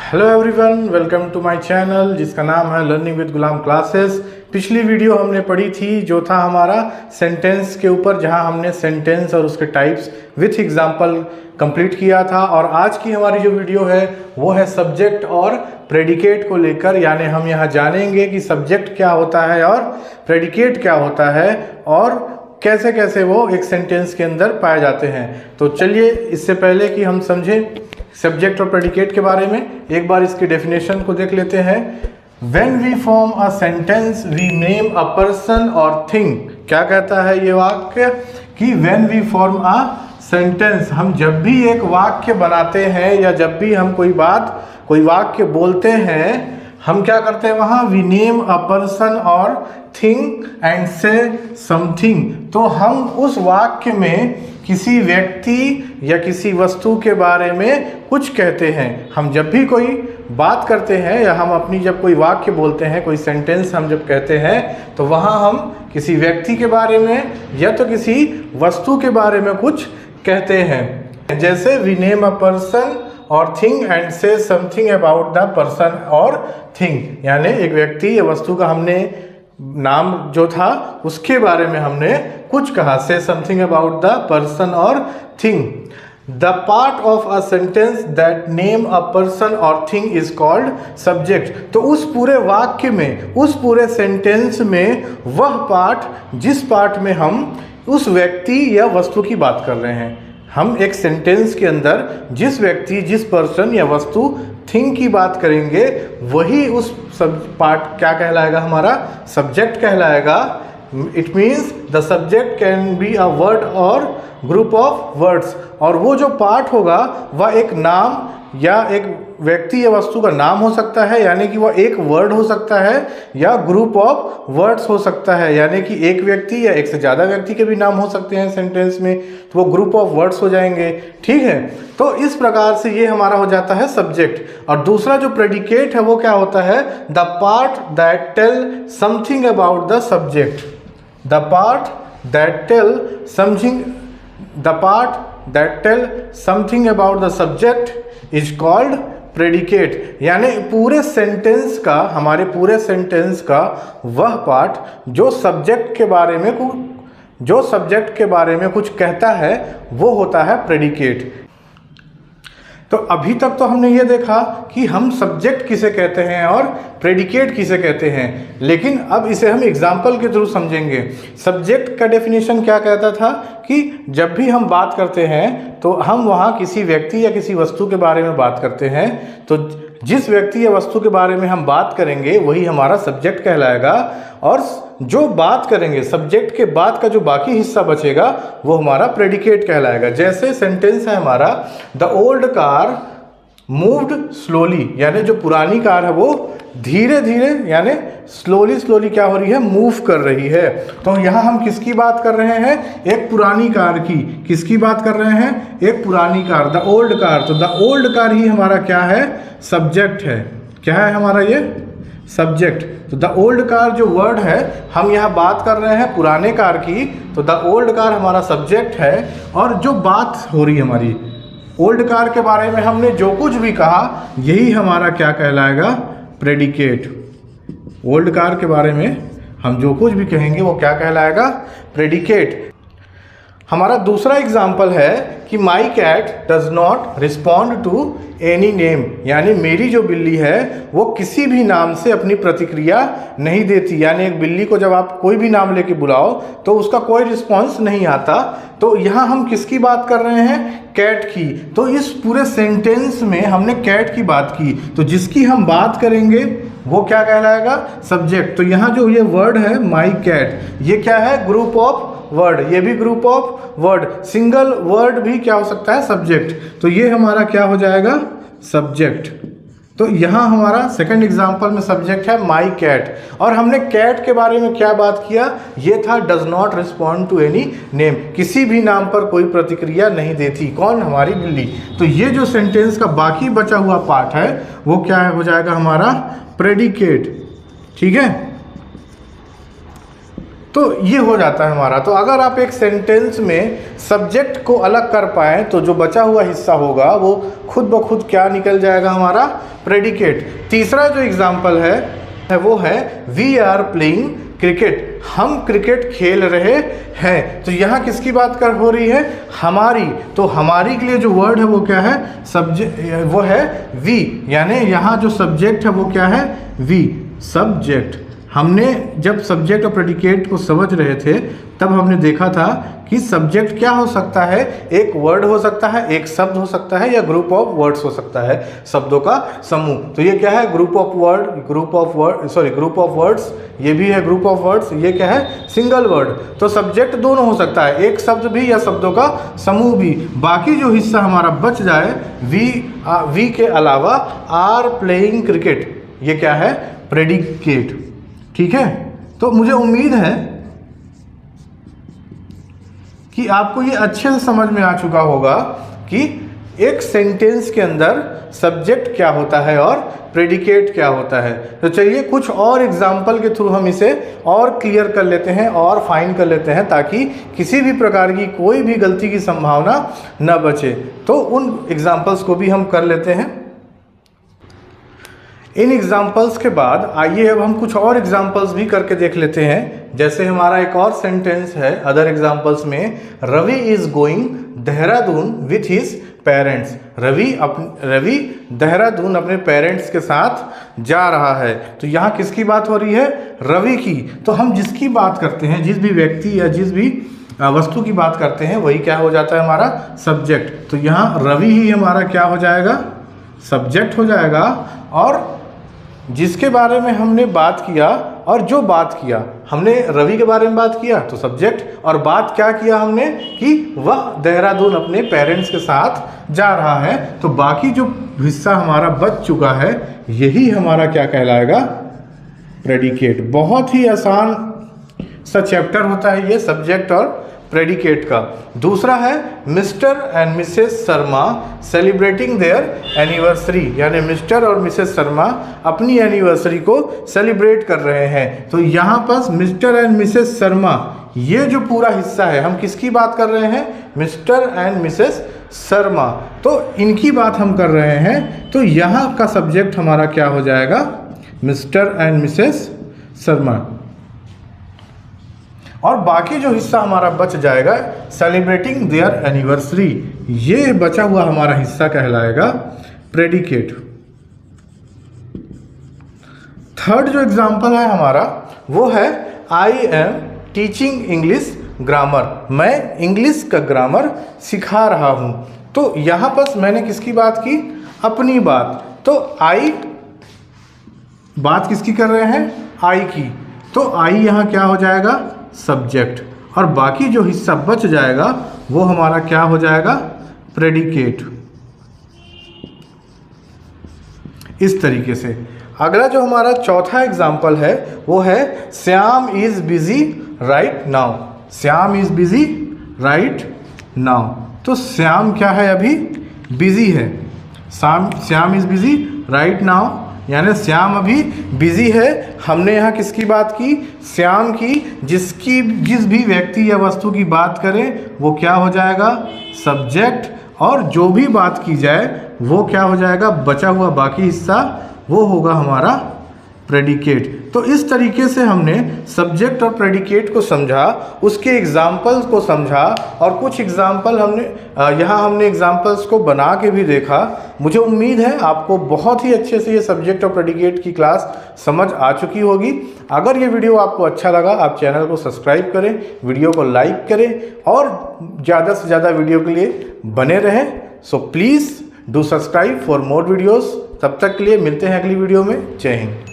Hello everyone, welcome to my channel जिसका नाम है लर्निंग विद गुलाम क्लासेस। पिछली वीडियो हमने पढ़ी थी जो था हमारा सेंटेंस के ऊपर, जहां हमने सेंटेंस और उसके टाइप्स विथ एग्जांपल कंप्लीट किया था। और आज की हमारी जो वीडियो है वो है सब्जेक्ट और प्रेडिकेट को लेकर, यानी हम यहाँ जानेंगे कि सब्जेक्ट क्या होता है और प्रेडिकेट क्या होता है और कैसे कैसे वो एक सेंटेंस के अंदर पाए जाते हैं। तो चलिए, इससे पहले कि हम समझें सब्जेक्ट और प्रेडिकेट के बारे में, एक बार इसकी डेफिनेशन को देख लेते हैं। When we form a sentence, we name a person or thing। क्या कहता है ये वाक्य कि when we form a sentence, हम जब भी एक वाक्य बनाते हैं या जब भी हम कोई वाक्य बोलते हैं, हम क्या करते हैं वहाँ we name a person or thing and say something। तो हम उस वाक्य में किसी व्यक्ति या किसी वस्तु के बारे में कुछ कहते हैं। हम जब भी कोई बात करते हैं या हम अपनी जब कोई वाक्य बोलते हैं, कोई सेंटेंस हम जब कहते हैं, तो वहाँ हम किसी व्यक्ति के बारे में या तो किसी वस्तु के बारे में कुछ कहते हैं। जैसे we name a person or thing and से something about the person or thing, यानी एक व्यक्ति या वस्तु का हमने नाम जो था उसके बारे में हमने कुछ कहा, say something about the person or thing. The part of a sentence that name a person or thing is called subject. तो उस पूरे वाक्य में, उस पूरे सेंटेंस में वह पार्ट जिस पार्ट में हम उस व्यक्ति या वस्तु की बात कर रहे हैं, हम एक सेंटेंस के अंदर जिस व्यक्ति, जिस पर्सन या वस्तु, थिंग की बात करेंगे, वही उस सब पार्ट क्या कहलाएगा, हमारा सब्जेक्ट कहलाएगा। It means the subject can be a word और ग्रुप ऑफ वर्ड्स। और वो जो पार्ट होगा वह एक नाम या एक व्यक्ति या वस्तु का नाम हो सकता है, यानी कि वह एक वर्ड हो सकता है, या ग्रुप ऑफ वर्ड्स हो सकता है, यानी कि एक व्यक्ति या एक से ज़्यादा व्यक्ति के भी नाम हो सकते हैं सेंटेंस में, तो वो ग्रुप ऑफ वर्ड्स हो जाएंगे। ठीक है, तो इस प्रकार से ये हमारा हो जाता है सब्जेक्ट। और दूसरा जो प्रेडिकेट है वो क्या होता है, the part that tell something about the subject. The part that tell something about the subject is called predicate. यानी पूरे सेंटेंस का, हमारे पूरे सेंटेंस का वह पार्ट जो सब्जेक्ट के बारे में कुछ कहता है, वो होता है प्रेडिकेट। तो अभी तक तो हमने ये देखा कि हम सब्जेक्ट किसे कहते हैं और प्रेडिकेट किसे कहते हैं, लेकिन अब इसे हम एग्जाम्पल के थ्रू समझेंगे। सब्जेक्ट का डेफिनेशन क्या कहता था कि जब भी हम बात करते हैं तो हम वहाँ किसी व्यक्ति या किसी वस्तु के बारे में बात करते हैं, तो जिस व्यक्ति या वस्तु के बारे में हम बात करेंगे वही हमारा सब्जेक्ट कहलाएगा। और जो बात करेंगे, सब्जेक्ट के बाद का जो बाकी हिस्सा बचेगा वो हमारा प्रेडिकेट कहलाएगा। जैसे सेंटेंस है हमारा, the old car moved slowly, यानी जो पुरानी कार है वो धीरे धीरे यानी स्लोली क्या हो रही है, मूव कर रही है। तो यहाँ हम किसकी बात कर रहे हैं, एक पुरानी कार की। किसकी बात कर रहे हैं, एक पुरानी कार, द ओल्ड कार। तो द ओल्ड कार ही हमारा क्या है, सब्जेक्ट है। क्या है हमारा ये सब्जेक्ट। तो द ओल्ड कार जो वर्ड है, हम यहाँ बात कर रहे हैं पुराने कार की, तो द ओल्ड कार हमारा सब्जेक्ट है। और जो बात हो रही है हमारी ओल्ड कार के बारे में, हमने जो कुछ भी कहा, यही हमारा क्या कहलाएगा, प्रेडिकेट। ओल्ड कार के बारे में हम जो कुछ भी कहेंगे वो क्या कहलाएगा, प्रेडिकेट। हमारा दूसरा एग्जाम्पल है कि my cat does not respond to any name, यानी मेरी जो बिल्ली है वो किसी भी नाम से अपनी प्रतिक्रिया नहीं देती। यानी एक बिल्ली को जब आप कोई भी नाम लेके बुलाओ तो उसका कोई रिस्पॉन्स नहीं आता। तो यहाँ हम किसकी बात कर रहे हैं, कैट की। तो इस पूरे सेंटेंस में हमने कैट की बात की, तो जिसकी हम बात करेंगे वो क्या कहलाएगा, सब्जेक्ट। तो यहाँ जो ये वर्ड है माई कैट, ये क्या है, ग्रुप ऑफ वर्ड, ये भी group of word. Single word भी क्या हो सकता है, सब्जेक्ट। तो ये हमारा क्या हो जाएगा, सब्जेक्ट। तो यहाँ हमारा सेकंड एग्जांपल में सब्जेक्ट है माई कैट। और हमने कैट के बारे में क्या बात किया, ये था does not respond to any name, किसी भी नाम पर कोई प्रतिक्रिया नहीं देती। कौन, हमारी बिल्ली। तो ये जो सेंटेंस का बाकी बचा हुआ पार्ट है वो क्या है, हो जाएगा हमारा प्रेडिकेट। ठीक है, तो ये हो जाता है हमारा। तो अगर आप एक सेंटेंस में सब्जेक्ट को अलग कर पाएँ तो जो बचा हुआ हिस्सा होगा वो खुद ब खुद क्या निकल जाएगा, हमारा प्रेडिकेट। तीसरा जो एग्जाम्पल है वो है वी आर प्लेइंग क्रिकेट, हम क्रिकेट खेल रहे हैं। तो यहाँ किसकी बात कर हो रही है? हमारी। तो हमारी के लिए जो वर्ड है वो क्या है? सब्जेक्ट, वो है वी, यानी यहाँ जो सब्जेक्ट है वो क्या है? वी, सब्जेक्ट। हमने जब सब्जेक्ट और प्रेडिकेट को समझ रहे थे तब हमने देखा था कि सब्जेक्ट क्या हो सकता है? एक वर्ड हो सकता है, एक शब्द हो सकता है, या ग्रुप ऑफ वर्ड्स हो सकता है, शब्दों का समूह। तो ये क्या है? Group of words. ये भी है ग्रुप ऑफ वर्ड्स। ये क्या है? Single word. तो सब्जेक्ट दोनों हो सकता है, एक शब्द भी या शब्दों का समूह भी। बाकी जो हिस्सा हमारा बच जाए वी के अलावा आर प्लेइंग क्रिकेट, ये क्या है? प्रेडिकेट। ठीक है, तो मुझे उम्मीद है कि आपको ये अच्छे से समझ में आ चुका होगा कि एक सेंटेंस के अंदर सब्जेक्ट क्या होता है और प्रेडिकेट क्या होता है। तो चलिए कुछ और एग्जाम्पल के थ्रू हम इसे और क्लियर कर लेते हैं और फाइन कर लेते हैं, ताकि किसी भी प्रकार की कोई भी गलती की संभावना न बचे। तो उन एग्जाम्पल्स को भी हम कर लेते हैं। इन एग्जाम्पल्स के बाद आइए अब हम कुछ और एग्जाम्पल्स भी करके देख लेते हैं। जैसे हमारा एक और सेंटेंस है अदर एग्जाम्पल्स में, Ravi is going Dehradun with his parents. Ravi Dehradun अपने पेरेंट्स के साथ जा रहा है। तो यहाँ किसकी बात हो रही है? रवि की। तो हम जिसकी बात करते हैं, जिस भी व्यक्ति या जिस भी वस्तु की बात करते हैं, वही क्या हो जाता है? हमारा सब्जेक्ट। तो यहाँ रवि ही हमारा क्या हो जाएगा? सब्जेक्ट हो जाएगा। और जिसके बारे में हमने बात किया और जो बात किया, हमने रवि के बारे में बात किया तो सब्जेक्ट, और बात क्या किया हमने कि वह देहरादून अपने पेरेंट्स के साथ जा रहा है। तो बाकी जो हिस्सा हमारा बच चुका है यही हमारा क्या कहलाएगा? प्रेडिकेट। बहुत ही आसान सा चैप्टर होता है ये सब्जेक्ट और प्रेडिकेट का। दूसरा है Mr and Mrs Sharma celebrating their anniversary, यानी मिस्टर और मिसेस शर्मा अपनी एनिवर्सरी को सेलिब्रेट कर रहे हैं। तो यहाँ पर मिस्टर एंड मिसेस शर्मा, ये जो पूरा हिस्सा है, हम किसकी बात कर रहे हैं? Mister and Mrs Sharma. तो इनकी बात हम कर रहे हैं। तो यहाँ का सब्जेक्ट हमारा क्या हो जाएगा? Mister and Mrs Sharma. और बाकी जो हिस्सा हमारा बच जाएगा सेलिब्रेटिंग देयर एनिवर्सरी, ये बचा हुआ हमारा हिस्सा कहलाएगा प्रेडिकेट। थर्ड जो एग्जाम्पल है हमारा वो है I am teaching English grammar, मैं इंग्लिश का ग्रामर सिखा रहा हूँ। तो यहाँ पर मैंने किसकी बात की? अपनी बात। तो आई, बात किसकी कर रहे हैं? आई की। तो आई यहाँ क्या हो जाएगा? सब्जेक्ट। और बाकी जो हिस्सा बच जाएगा वो हमारा क्या हो जाएगा? प्रेडिकेट। इस तरीके से। अगला जो हमारा चौथा एग्जाम्पल है वो है Shyam is busy right now. Shyam is busy right now. तो श्याम क्या है? अभी बिजी है। Shyam is busy right now, यानी श्याम अभी बिजी है। हमने यहाँ किसकी बात की? श्याम की। जिस भी व्यक्ति या वस्तु की बात करें वो क्या हो जाएगा? सब्जेक्ट। और जो भी बात की जाए वो क्या हो जाएगा? बचा हुआ बाकी हिस्सा वो होगा हमारा प्रेडिकेट। तो इस तरीके से हमने सब्जेक्ट और प्रेडिकेट को समझा, उसके एग्जाम्पल्स को समझा, और कुछ एग्जाम्पल हमने एग्जाम्पल्स को बना के भी देखा। मुझे उम्मीद है आपको बहुत ही अच्छे से ये सब्जेक्ट और प्रेडिकेट की क्लास समझ आ चुकी होगी। अगर ये वीडियो आपको अच्छा लगा, आप चैनल को सब्सक्राइब करें, वीडियो को लाइक करें और ज़्यादा से ज़्यादा वीडियो के लिए बने रहें। So please do subscribe for more videos. तब तक के लिए मिलते हैं अगली वीडियो में। जय हिंद।